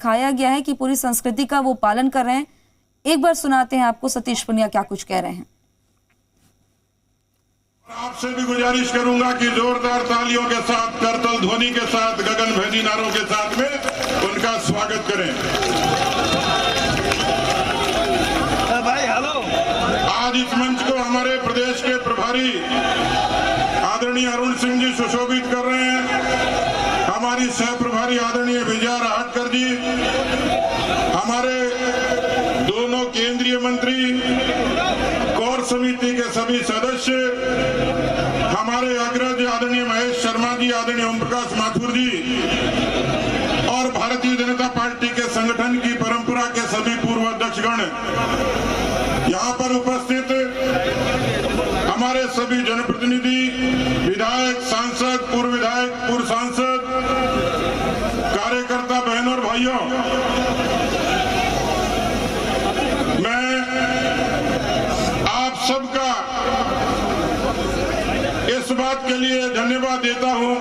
खाया गया है कि पूरी संस्कृति का वो पालन कर रहे हैं। एक बार सुनाते हैं आपको सतीश पुनिया क्या कुछ कह रहे हैं। आपसे भी गुजारिश करूंगा कि जोरदार तालियों के साथ, करतल ध्वनि के साथ, गगन भेदी नारों के साथ में उनका स्वागत करें। भाई हेलो। आज इस मंच को हमारे प्रदेश के प्रभारी आदरणीय अरुण सिंह जी सुशोभित कर रहे हैं। हमारी सह प्रभारी आदरणीय विजया राहटकर जी, हमारे दोनों केंद्रीय मंत्री, कोर समिति के सभी सदस्य, हमारे अग्रज आदरणीय महेश शर्मा जी, आदरणीय ओम प्रकाश माथुर जी और भारतीय जनता पार्टी के संगठन की परंपरा के सभी पूर्व अध्यक्षगण, यहाँ पर उपस्थित हमारे सभी जनप्रतिनिधि, विधायक, सांसद, पूर्व विधायक, पूर्व सांसद, कार्यकर्ता बहनों और भाइयों, मैं आप सबका इस बात के लिए धन्यवाद देता हूं।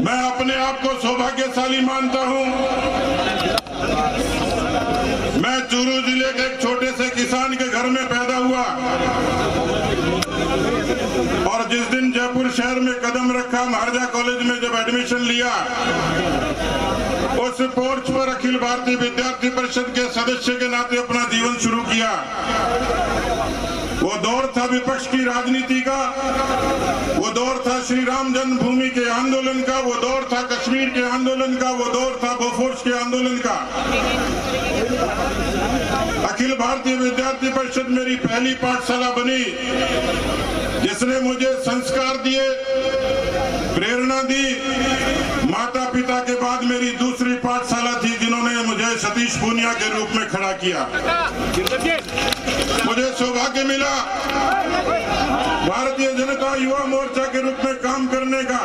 मैं अपने आप को सौभाग्यशाली मानता हूं। मैं चूरू जिले के एक छोटे से किसान के घर में पैदा हुआ और जिस दिन जयपुर शहर में कदम रखा, महाराजा कॉलेज में जब एडमिशन लिया, उस पोर्च पर अखिल भारतीय विद्यार्थी परिषद के सदस्य के नाते अपना जीवन शुरू किया। वो दौर था विपक्ष की राजनीति का, वो दौर था श्री राम जन्मभूमि के आंदोलन का, वो दौर था कश्मीर के आंदोलन का, वो दौर था बोफोर्स के आंदोलन का। अखिल भारतीय विद्यार्थी परिषद मेरी पहली पाठशाला बनी, जिसने मुझे संस्कार दिए, प्रेरणा दी। माता पिता के बाद मेरी दूसरी पाठशाला थी, जिन्होंने मुझे सतीश पुनिया के रूप में खड़ा किया। मुझे सौभाग्य मिला भारतीय जनता युवा मोर्चा के रूप में काम करने का।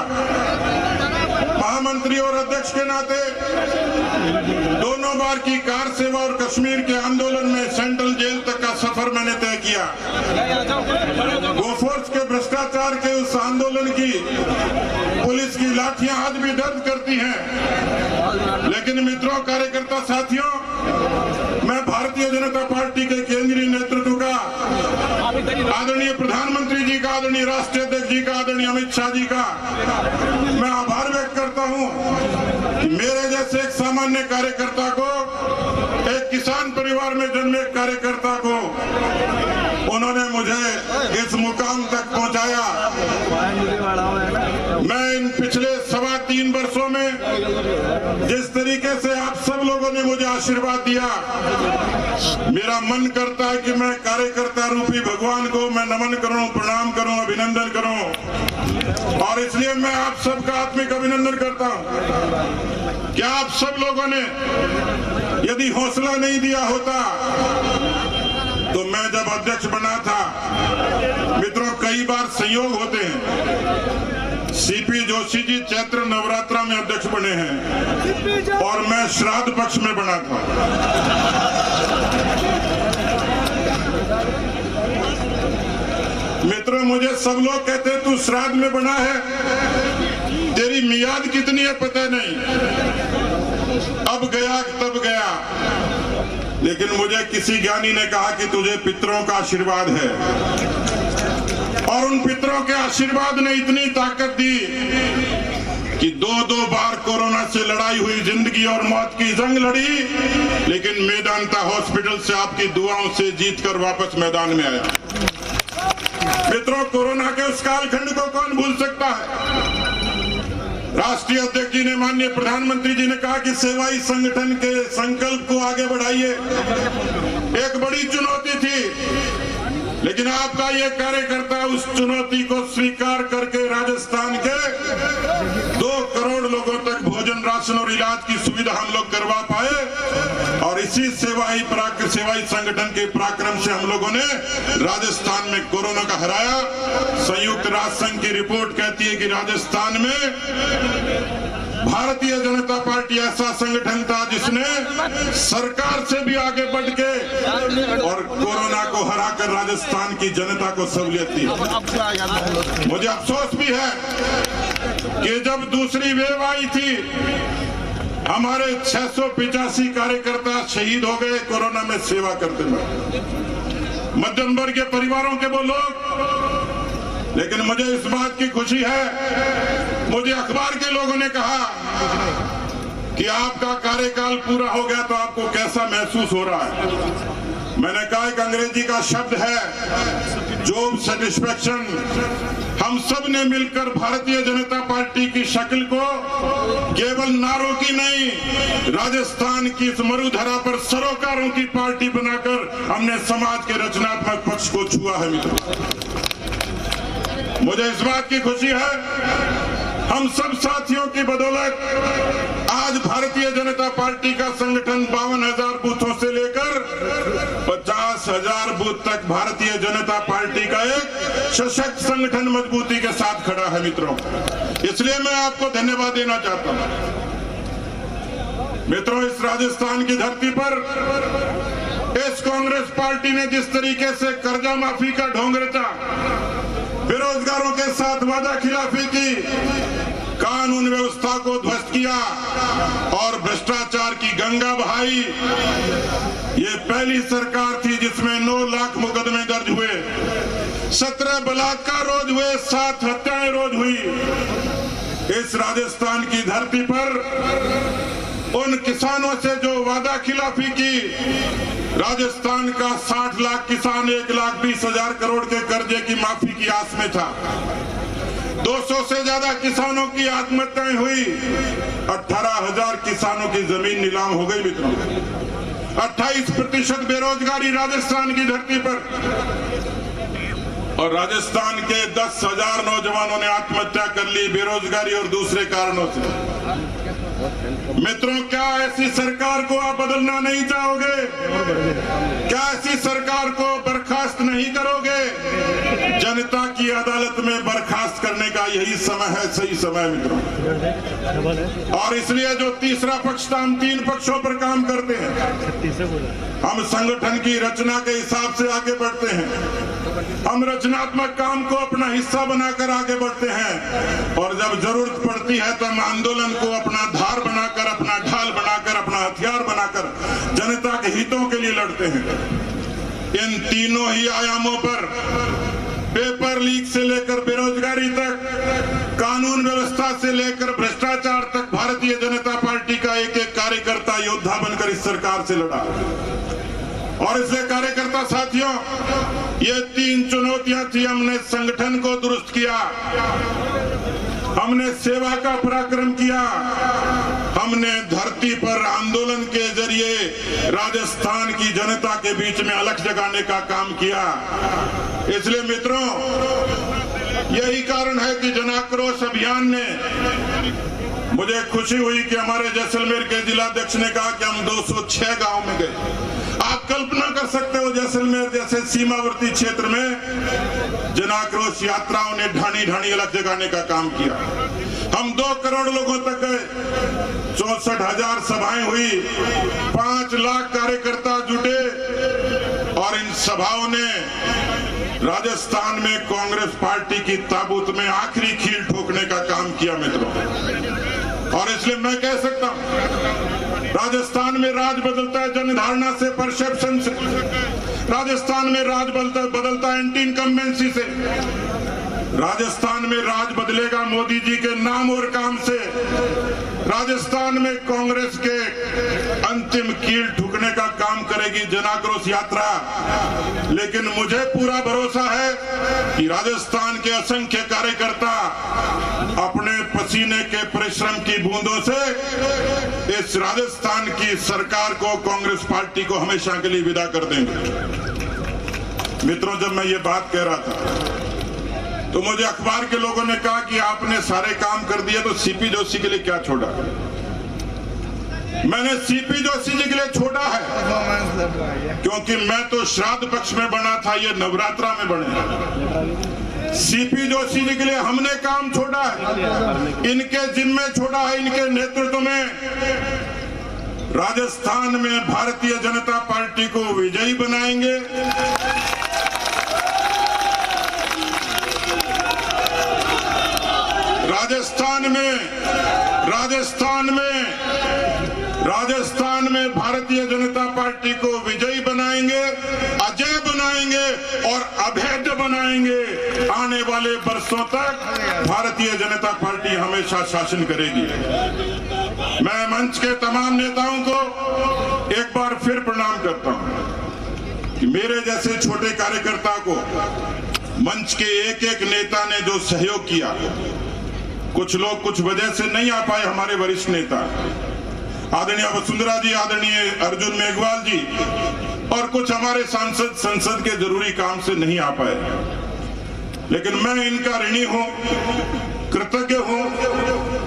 महामंत्री और अध्यक्ष के नाते दोनों बार की कार सेवा और कश्मीर के आंदोलन में सेंट्रल जेल तक का सफर मैंने तय किया। बोफोर्स के भ्रष्टाचार के उस आंदोलन की पुलिस की लाठियां आज भी दर्द करती हैं। लेकिन मित्रों, कार्यकर्ता साथियों, मैं भारतीय जनता पार्टी के केंद्रीय नेतृत्व का, आदरणीय प्रधानमंत्री जी का, आदरणीय राष्ट्रीय अध्यक्ष जी का, आदरणीय अमित शाह जी का मैं आभार व्यक्त करता हूं कि मेरे जैसे एक सामान्य कार्यकर्ता को, एक किसान परिवार में जन्मे कार्यकर्ता को उन्होंने मुझे इस मुकाम तक पहुंचाया। मैं इन पिछले 3.25 वर्षों में जिस तरीके से आप सब लोगों ने मुझे आशीर्वाद दिया, मेरा मन करता है कि मैं कार्यकर्ता रूपी भगवान को मैं नमन करूं, प्रणाम करूं, अभिनंदन करूं। और इसलिए मैं आप सबका आत्मिक अभिनंदन करता हूं। क्या आप सब लोगों ने यदि हौसला नहीं दिया होता तो मैं जब अध्यक्ष बना था, मित्रों, कई बार संयोग होते हैं। सीपी जोशी जी चैत्र नवरात्रा में अध्यक्ष बने हैं और मैं श्राद्ध पक्ष में बना था। मित्रों, मुझे सब लोग कहते हैं तू श्राद्ध में बना है, तेरी मियाद कितनी है पता नहीं, अब गया तब गया। लेकिन मुझे किसी ज्ञानी ने कहा कि तुझे पितरों का आशीर्वाद है, और उन पितरों के आशीर्वाद ने इतनी ताकत दी कि 2 बार कोरोना से लड़ाई हुई, जिंदगी और मौत की जंग लड़ी, लेकिन मेदांता हॉस्पिटल से आपकी दुआओं से जीतकर वापस मैदान में आया। मित्रों, कोरोना के उस कालखंड को कौन भूल सकता है। राष्ट्रीय अध्यक्ष जी ने, माननीय प्रधानमंत्री जी ने कहा कि सेवाई संगठन के संकल्प को आगे बढ़ाइए। एक बड़ी चुनौती थी, लेकिन आपका ये कार्यकर्ता उस चुनौती को स्वीकार करके राजस्थान के 2 करोड़ लोगों तक भोजन, राशन और इलाज की सुविधा हम लोग करवा पाए। और इसी सेवाई संगठन के पराक्रम से हम लोगों ने राजस्थान में कोरोना का हराया। संयुक्त राष्ट्र संघ की रिपोर्ट कहती है कि राजस्थान में भारतीय जनता पार्टी ऐसा संगठन था जिसने सरकार से भी आगे बढ़ के और कोरोना को हराकर राजस्थान की जनता को सहूलियत दी। मुझे अफसोस भी है कि जब दूसरी वेव आई थी हमारे 685 कार्यकर्ता शहीद हो गए कोरोना में सेवा करते हुए, मध्यम वर्ग के परिवारों के वो लोग। लेकिन मुझे इस बात की खुशी है, मुझे अखबार के लोगों ने कहा कि आपका कार्यकाल पूरा हो गया तो आपको कैसा महसूस हो रहा है। मैंने कहा एक अंग्रेजी का शब्द है जॉब सेटिस्फेक्शन। हम सब ने मिलकर भारतीय जनता पार्टी की शक्ल को केवल नारों की नहीं, राजस्थान की इस मरुधरा पर सरोकारों की पार्टी बनाकर हमने समाज के रचनात्मक पक्ष को छुआ है। मित्रों, मुझे इस बात की खुशी है, हम सब साथियों की बदौलत आज भारतीय जनता पार्टी का संगठन 52,000 बूथों से लेकर 50,000 बूथ तक भारतीय जनता पार्टी का एक सशक्त संगठन मजबूती के साथ खड़ा है। मित्रों, इसलिए मैं आपको धन्यवाद देना चाहता हूं। मित्रों, इस राजस्थान की धरती पर इस कांग्रेस पार्टी ने जिस तरीके से कर्जा माफी का ढोंग रचा, बेरोजगारों के साथ वादा खिलाफी की, कानून व्यवस्था को ध्वस्त किया और भ्रष्टाचार की गंगा बहाई, ये पहली सरकार थी जिसमें 9 लाख मुकदमे दर्ज हुए, 17 बलात्कार रोज हुए, 7 हत्याएं रोज हुई। इस राजस्थान की धरती पर उन किसानों से जो वादा खिलाफी की, राजस्थान का 60 लाख किसान 1,20,000 करोड़ के कर्जे की माफी की आस में था। 200 से ज्यादा किसानों की आत्महत्याएं हुई, 18,000 किसानों की जमीन नीलाम हो गई। मित्रों, 28% बेरोजगारी राजस्थान की धरती पर, और राजस्थान के 10,000 नौजवानों ने आत्महत्या कर ली बेरोजगारी और दूसरे कारणों से। मित्रों, क्या ऐसी सरकार को आप बदलना नहीं चाहोगे? क्या ऐसी सरकार को बर्खास्त नहीं करोगे? जनता की अदालत में बर्खास्त करने का यही समय है, सही समय। मित्रों, और इसलिए जो तीसरा पक्ष था, हम 3 पक्षों पर काम करते हैं। हम संगठन की रचना के हिसाब से आगे बढ़ते हैं, हम रचनात्मक काम को अपना हिस्सा बनाकर आगे बढ़ते हैं, और जब जरूरत पड़ती है तो हम आंदोलन को अपना धार बनाकर, अपना ढाल बनाकर, अपना हथियार बनाकर जनता के हितों के लिए लड़ते हैं। इन तीनों ही आयामों पर, पेपर लीक से लेकर बेरोजगारी तक, कानून व्यवस्था से लेकर भ्रष्टाचार तक, भारतीय जनता पार्टी का एक एक कार्यकर्ता योद्धा बनकर इस सरकार से लड़ा। और इसलिए कार्यकर्ता साथियों, ये 3 चुनौतियां थी। हमने संगठन को दुरुस्त किया, हमने सेवा का पराक्रम किया, हमने धरती पर आंदोलन के जरिए राजस्थान की जनता के बीच में अलख जगाने का काम किया। इसलिए मित्रों, यही कारण है कि जन आक्रोश अभियान ने, मुझे खुशी हुई कि हमारे जैसलमेर के जिलाध्यक्ष ने कहा कि हम 206 गांव में गए। आप कल्पना कर सकते हो, जैसलमेर जैसे सीमावर्ती क्षेत्र में जन आक्रोश यात्राओं ने ढाणी ढाणी अलग जगाने का काम किया। हम 2 करोड़ लोगों तक गए, 64,000 सभाएं हुई, 5 लाख कार्यकर्ता जुटे, और इन सभाओं ने राजस्थान में कांग्रेस पार्टी की ताबूत में आखिरी कील ठोकने का काम किया। मित्रों, और इसलिए मैं कह सकता हूं, राजस्थान में राज बदलता है जनधारणा से, परसेप्शन से। राजस्थान में राज बदलता है एंटी इनकम्बेंसी से। राजस्थान में राज बदलेगा मोदी जी के नाम और काम से। राजस्थान में कांग्रेस के अंतिम कील ठुकने का काम करेगी जन आक्रोश यात्रा। लेकिन मुझे पूरा भरोसा है कि राजस्थान के असंख्य कार्यकर्ता अपने पसीने के परिश्रम की बूंदों से इस राजस्थान की सरकार को, कांग्रेस पार्टी को हमेशा के लिए विदा कर देंगे। मित्रों, जब मैं ये बात कह रहा था तो मुझे अखबार के लोगों ने कहा कि आपने सारे काम कर दिए तो सीपी जोशी के लिए क्या छोड़ा? मैंने सीपी जोशी जी के लिए छोड़ा है क्योंकि मैं तो श्राद्ध पक्ष में बना था, ये नवरात्रा में बने। सीपी जोशी जी के लिए हमने काम छोड़ा है, इनके जिम्मे छोड़ा है, इनके नेतृत्व में राजस्थान में भारतीय जनता पार्टी को विजयी बनाएंगे। राजस्थान में राजस्थान में भारतीय जनता पार्टी को विजयी बनाएंगे, अजय बनाएंगे और अभेद्य बनाएंगे। आने वाले वर्षों तक भारतीय जनता पार्टी हमेशा शासन करेगी। मैं मंच के तमाम नेताओं को एक बार फिर प्रणाम करता हूं कि मेरे जैसे छोटे कार्यकर्ता को मंच के एक एक नेता ने जो सहयोग किया, कुछ लोग कुछ वजह से नहीं आ पाए, हमारे वरिष्ठ नेता आदरणीय वसुंधरा जी, आदरणीय अर्जुन मेघवाल जी और कुछ हमारे सांसद संसद के जरूरी काम से नहीं आ पाए, लेकिन मैं इनका ऋणी हूं, कृतज्ञ हूं।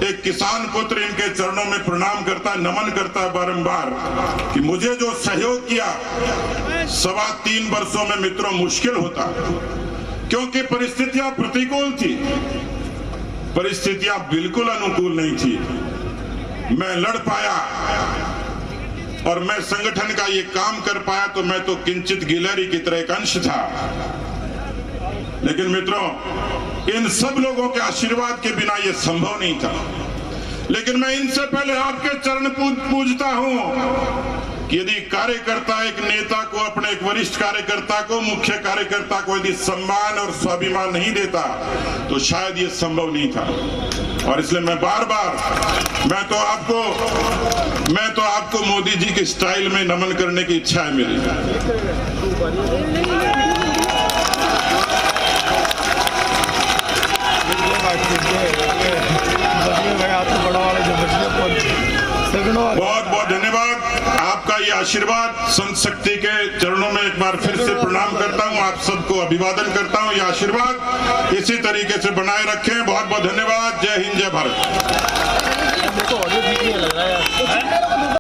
एक किसान पुत्र इनके चरणों में प्रणाम करता, नमन करता है बारंबार कि मुझे जो सहयोग किया 3.25 वर्षों में मित्रों मुश्किल होता, क्योंकि परिस्थितियां प्रतिकूल थी, परिस्थितियां बिल्कुल अनुकूल नहीं थी। मैं लड़ पाया और मैं संगठन का ये काम कर पाया, तो मैं तो किंचित गिलहरी की तरह एक अंश था। लेकिन मित्रों, इन सब लोगों के आशीर्वाद के बिना ये संभव नहीं था। लेकिन मैं इनसे पहले आपके चरण पूजता हूं कि यदि कार्यकर्ता एक नेता को, अपने एक वरिष्ठ कार्यकर्ता को, मुख्य कार्यकर्ता को यदि सम्मान और स्वाभिमान नहीं देता तो शायद ये संभव नहीं था। और इसलिए मैं बार बार मैं तो आपको मोदी जी की स्टाइल में नमन करने की इच्छा है मेरी। बहुत बहुत धन्यवाद आपका, ये आशीर्वाद संत शक्ति के चरणों में एक बार फिर से प्रणाम करता हूं, आप सबको अभिवादन करता हूं। ये आशीर्वाद इसी तरीके से बनाए रखें। बहुत बहुत धन्यवाद। जय हिंद, जय भारत।